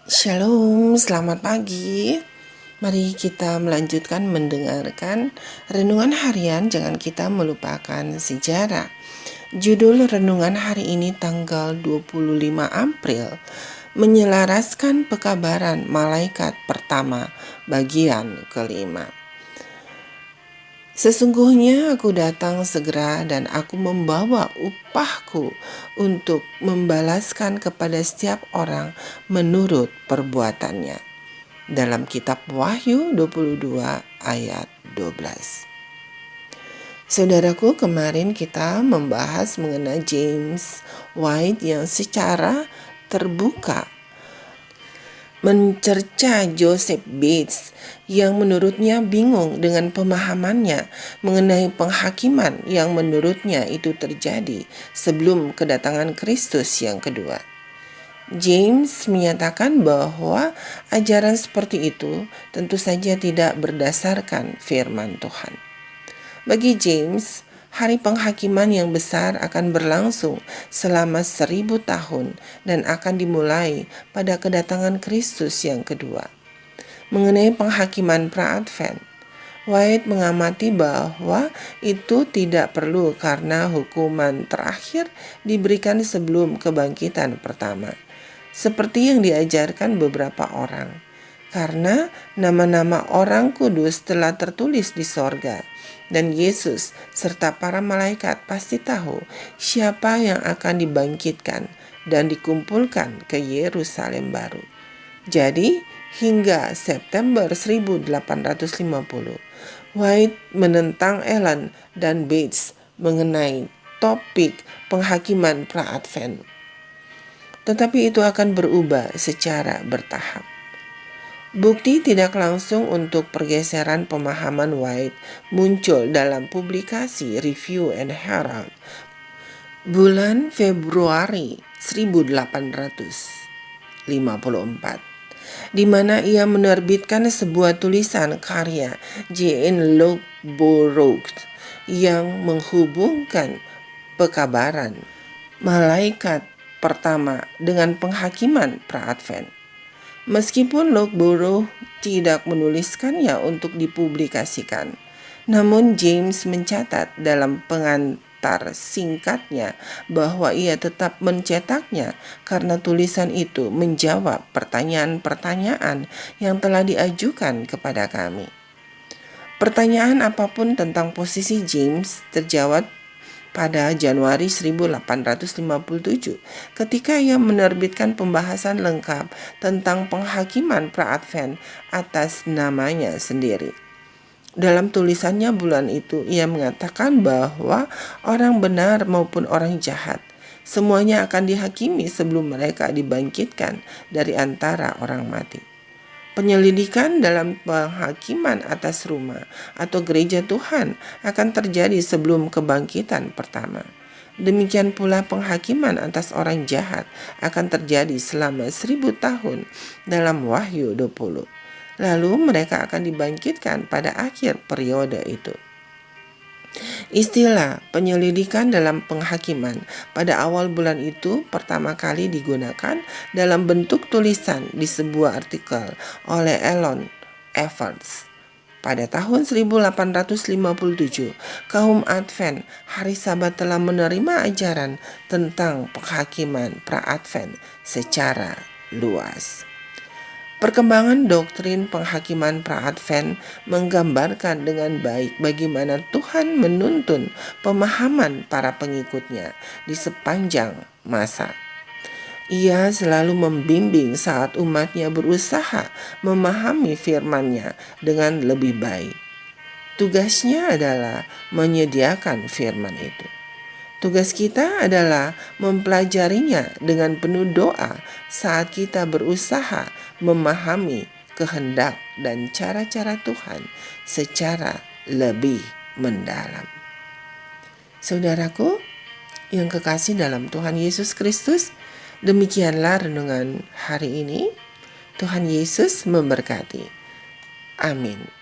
Shalom, selamat pagi. Mari kita melanjutkan mendengarkan renungan harian. Jangan kita melupakan sejarah. Judul renungan hari ini tanggal 25 April, menyelaraskan pekabaran malaikat pertama bagian kelima. Sesungguhnya aku datang segera dan aku membawa upahku untuk membalaskan kepada setiap orang menurut perbuatannya. Dalam kitab Wahyu 22 ayat 12. Saudaraku, kemarin kita membahas mengenai James White yang secara terbuka mencerca Joseph Bates yang menurutnya bingung dengan pemahamannya mengenai penghakiman yang menurutnya itu terjadi sebelum kedatangan Kristus yang kedua. James menyatakan bahwa ajaran seperti itu tentu saja tidak berdasarkan firman Tuhan. Bagi James, hari penghakiman yang besar akan berlangsung selama 1000 tahun dan akan dimulai pada kedatangan Kristus yang kedua. Mengenai penghakiman pra-Advent, White mengamati bahwa itu tidak perlu karena hukuman terakhir diberikan sebelum kebangkitan pertama, seperti yang diajarkan beberapa orang. Karena nama-nama orang kudus telah tertulis di sorga, dan Yesus serta para malaikat pasti tahu siapa yang akan dibangkitkan dan dikumpulkan ke Yerusalem baru. Jadi, hingga September 1850, White menentang Allen dan Bates mengenai topik penghakiman pra-Advent. Tetapi itu akan berubah secara bertahap. Bukti tidak langsung untuk pergeseran pemahaman White muncul dalam publikasi Review and Herald bulan Februari 1854, di mana ia menerbitkan sebuah tulisan karya J.N. Loughborough yang menghubungkan pekabaran malaikat pertama dengan penghakiman pra-Advent. Meskipun Loughborough tidak menuliskannya untuk dipublikasikan, namun James mencatat dalam pengantar singkatnya bahwa ia tetap mencetaknya karena tulisan itu menjawab pertanyaan-pertanyaan yang telah diajukan kepada kami. Pertanyaan apapun tentang posisi James terjawab pada Januari 1857 ketika ia menerbitkan pembahasan lengkap tentang penghakiman pra-Advent atas namanya sendiri. Dalam tulisannya bulan itu, ia mengatakan bahwa orang benar maupun orang jahat semuanya akan dihakimi sebelum mereka dibangkitkan dari antara orang mati. Penyelidikan dalam penghakiman atas rumah atau gereja Tuhan akan terjadi sebelum kebangkitan pertama. Demikian pula penghakiman atas orang jahat akan terjadi selama 1000 tahun dalam Wahyu 20. Lalu mereka akan dibangkitkan pada akhir periode itu. Istilah penyelidikan dalam penghakiman pada awal bulan itu pertama kali digunakan dalam bentuk tulisan di sebuah artikel oleh Allen Evans. Pada tahun 1857, kaum Advent hari Sabat telah menerima ajaran tentang penghakiman pra-Advent secara luas. Perkembangan doktrin penghakiman pra-Advent menggambarkan dengan baik bagaimana Tuhan menuntun pemahaman para pengikutnya di sepanjang masa. Ia selalu membimbing saat umatnya berusaha memahami firman-Nya dengan lebih baik. Tugasnya adalah menyediakan firman itu. Tugas kita adalah mempelajarinya dengan penuh doa saat kita berusaha memahami kehendak dan cara-cara Tuhan secara lebih mendalam. Saudaraku yang kekasih dalam Tuhan Yesus Kristus, demikianlah renungan hari ini. Tuhan Yesus memberkati. Amin.